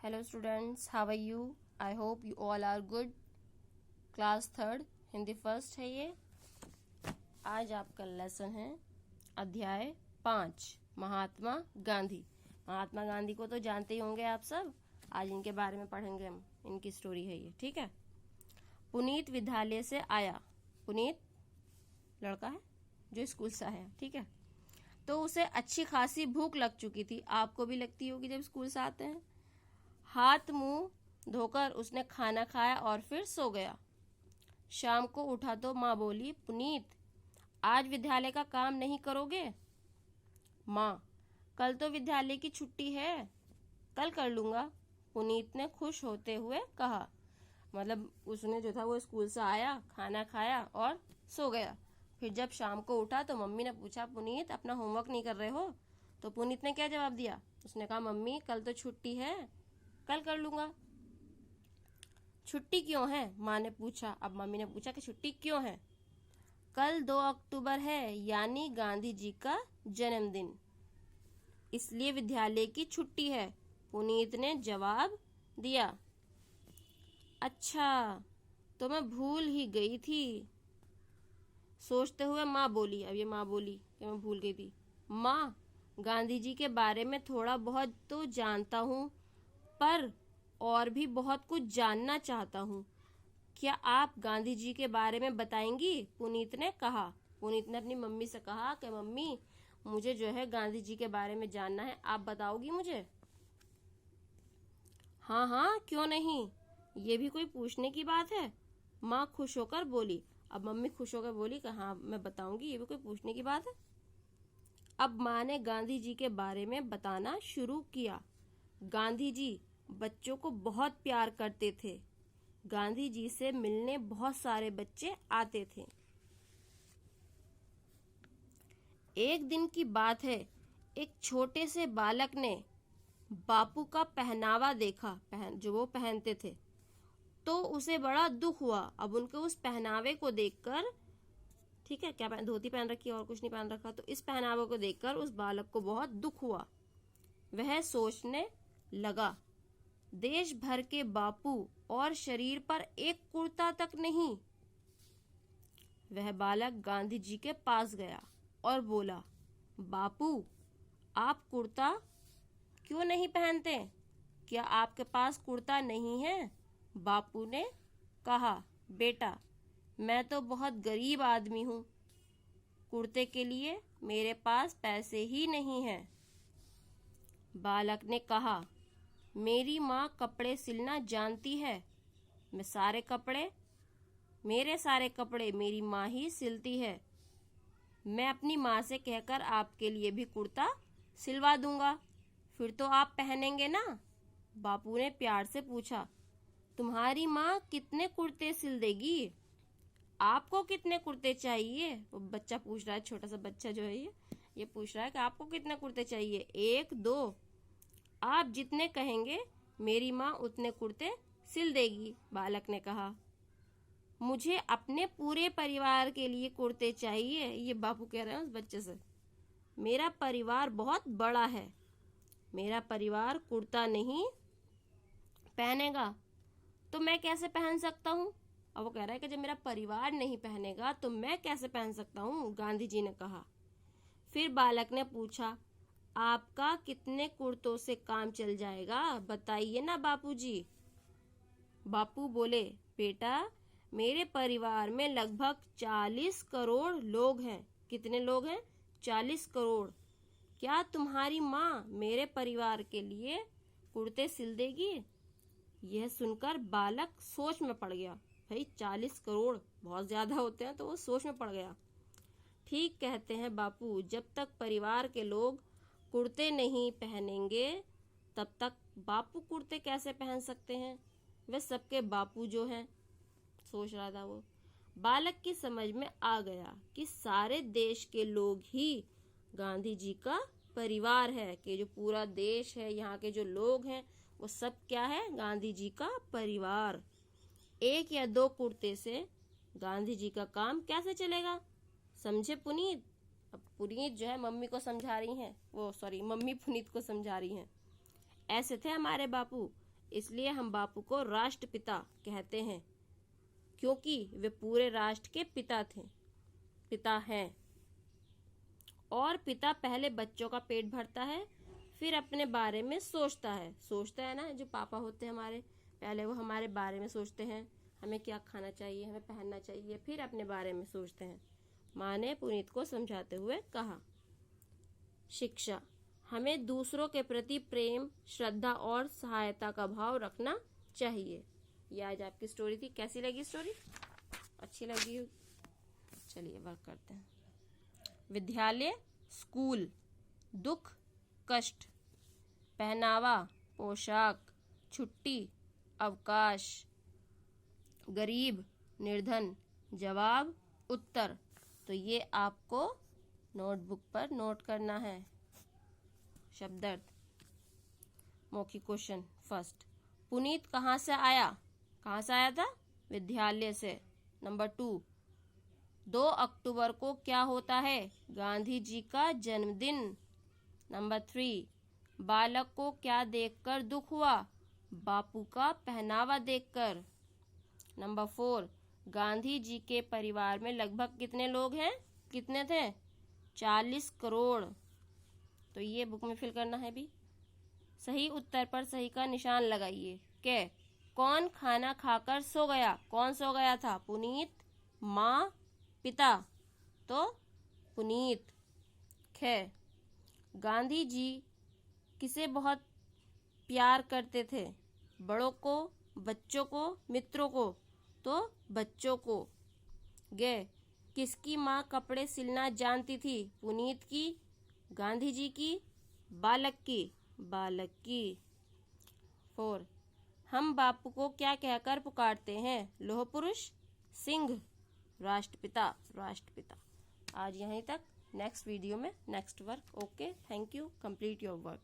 Hello students, how are you? I hope you all are good. Class third Hindi first है ये। आज आपका lesson है अध्याय 5 महात्मा गांधी। महात्मा गांधी को तो जानते ही होंगे आप सब। आज इनके बारे में पढ़ेंगे हम, इनकी स्टोरी है ये, ठीक है। पुनीत विद्यालय से आया। पुनीत लड़का है जो स्कूल से आया, ठीक है। तो उसे अच्छी खासी भूख लग चुकी थी। आपको भी लगती होगी जब स्कूल से आते हैं। हाथ मुंह धोकर उसने खाना खाया और फिर सो गया। शाम को उठा तो माँ बोली, पुनीत आज विद्यालय का काम नहीं करोगे? माँ, कल तो विद्यालय की छुट्टी है, कल कर लूंगा। पुनीत ने खुश होते हुए कहा। मतलब उसने जो था वो स्कूल से आया, खाना खाया और सो गया। फिर जब शाम को उठा तो मम्मी ने पूछा, पुनीत अपना होमवर्क नहीं कर रहे हो? तो पुनीत ने क्या जवाब दिया? उसने कहा, मम्मी कल तो छुट्टी है, कल कर लूंगा। छुट्टी क्यों है? माँ ने पूछा। अब मम्मी ने पूछा कि छुट्टी क्यों है? कल 2 अक्टूबर है, यानी गांधी जी का जन्मदिन, इसलिए विद्यालय की छुट्टी है, पुनीत ने जवाब दिया। अच्छा, तो मैं भूल ही गई थी, सोचते हुए माँ बोली। अब ये माँ बोली कि मैं भूल गई थी। माँ, गांधी जी के बारे में थोड़ा बहुत तो जानता हूँ, पर और भी बहुत कुछ जानना चाहता हूँ। क्या आप गांधी जी के बारे में बताएंगी? पुनीत ने कहा। पुनीत ने अपनी मम्मी से कहा कि मम्मी मुझे जो है गांधी जी के बारे में जानना है, आप बताओगी मुझे? हाँ हाँ, क्यों नहीं, ये भी कोई पूछने की बात है, माँ खुश होकर बोली। अब मम्मी खुश होकर बोली कि हाँ मैं बताऊंगी, ये भी कोई पूछने की बात है। अब माँ ने गांधी जी के बारे में बताना शुरू किया। गांधी जी बच्चों को बहुत प्यार करते थे। गांधी जी से मिलने बहुत सारे बच्चे आते थे। एक दिन की बात है, एक छोटे से बालक ने बापू का पहनावा देखा, जो वो पहनते थे, तो उसे बड़ा दुख हुआ। अब उनके उस पहनावे को देखकर, ठीक है, क्या धोती पहन रखी और कुछ नहीं पहन रखा, तो इस पहनावे को देखकर उस बालक को बहुत दुख हुआ। वह सोचने लगा, देश भर के बापू और शरीर पर एक कुर्ता तक नहीं। वह बालक गांधी जी के पास गया और बोला, बापू आप कुर्ता क्यों नहीं पहनते? क्या आपके पास कुर्ता नहीं है? बापू ने कहा, बेटा मैं तो बहुत गरीब आदमी हूँ, कुर्ते के लिए मेरे पास पैसे ही नहीं हैं। बालक ने कहा, मेरी माँ कपड़े सिलना जानती है, मेरे सारे कपड़े मेरी माँ ही सिलती है। मैं अपनी माँ से कहकर आपके लिए भी कुर्ता सिलवा दूंगा, फिर तो आप पहनेंगे ना? बापू ने प्यार से पूछा। तुम्हारी माँ कितने कुर्ते सिल देगी? आपको कितने कुर्ते चाहिए? वो बच्चा पूछ रहा है, छोटा सा बच्चा जो है ये पूछ रहा है कि आपको कितने कुर्ते चाहिए? 1 2? आप जितने कहेंगे मेरी माँ उतने कुर्ते सिल देगी, बालक ने कहा। मुझे अपने पूरे परिवार के लिए कुर्ते चाहिए, ये बापू कह रहे हैं उस बच्चे से। मेरा परिवार बहुत बड़ा है, मेरा परिवार कुर्ता नहीं पहनेगा तो मैं कैसे पहन सकता हूँ? अब वो कह रहा है कि जब मेरा परिवार नहीं पहनेगा तो मैं कैसे पहन सकता हूँ, गांधी जी ने कहा। फिर बालक ने पूछा, आपका कितने कुर्तों से काम चल जाएगा, बताइए ना बापूजी। बापू बोले, बेटा मेरे परिवार में लगभग 40 करोड़ लोग हैं। कितने लोग हैं? 40 करोड़। क्या तुम्हारी माँ मेरे परिवार के लिए कुर्ते सिल देगी? यह सुनकर बालक सोच में पड़ गया। भाई 40 करोड़ बहुत ज्यादा होते हैं, तो वो सोच में पड़ गया। ठीक कहते हैं बापू, जब तक परिवार के लोग कुर्ते नहीं पहनेंगे तब तक बापू कुर्ते कैसे पहन सकते हैं? वे सबके बापू जो हैं, सोच रहा था वो। बालक की समझ में आ गया कि सारे देश के लोग ही गांधी जी का परिवार है, कि जो पूरा देश है, यहाँ के जो लोग हैं वो सब क्या है? गांधी जी का परिवार। 1 या 2 कुर्ते से गांधी जी का काम कैसे चलेगा? समझे पुनीत? अब पुनीत जो है मम्मी को समझा रही हैं, मम्मी पुनीत को समझा रही हैं। ऐसे थे हमारे बापू, इसलिए हम बापू को राष्ट्रपिता कहते हैं, क्योंकि वे पूरे राष्ट्र के पिता हैं। और पिता पहले बच्चों का पेट भरता है, फिर अपने बारे में सोचता है ना। जो पापा होते हैं हमारे, पहले वो हमारे बारे में सोचते हैं, हमें क्या खाना चाहिए, हमें पहनना चाहिए, फिर अपने बारे में सोचते हैं। माँ ने पुनीत को समझाते हुए कहा। शिक्षा, हमें दूसरों के प्रति प्रेम, श्रद्धा और सहायता का भाव रखना चाहिए। ये आज आपकी स्टोरी थी। कैसी लगी स्टोरी? अच्छी लगी? चलिए वर्क करते हैं। विद्यालय स्कूल, दुख कष्ट, पहनावा पोशाक, छुट्टी अवकाश, गरीब निर्धन, जवाब उत्तर। तो ये आपको नोटबुक पर नोट करना है। शब्दार्थ, मौखिक क्वेश्चन फर्स्ट, पुनीत कहाँ से आया? कहाँ से आया था? विद्यालय से। नंबर 2, 2 अक्टूबर को क्या होता है? गांधी जी का जन्मदिन। नंबर 3, बालक को क्या देखकर दुख हुआ? बापू का पहनावा देखकर। नंबर 4, गांधी जी के परिवार में लगभग कितने लोग हैं? कितने थे? 40 करोड़। तो ये बुक में फिल करना है भी। सही उत्तर पर सही का निशान लगाइए। के कौन खाना खाकर सो गया? कौन सो गया था? पुनीत, माँ, पिता। तो पुनीत। खे गांधी जी किसे बहुत प्यार करते थे? बड़ों को, बच्चों को, मित्रों को? तो बच्चों को। गे किसकी माँ कपड़े सिलना जानती थी? पुनीत की, गांधी जी की, बालक की? बालक की। 4, हम बापू को क्या कहकर पुकारते हैं? लौह पुरुष, सिंह, राष्ट्रपिता? राष्ट्रपिता। आज यहीं तक। नेक्स्ट वीडियो में next work. Okay, thank you. Complete your work.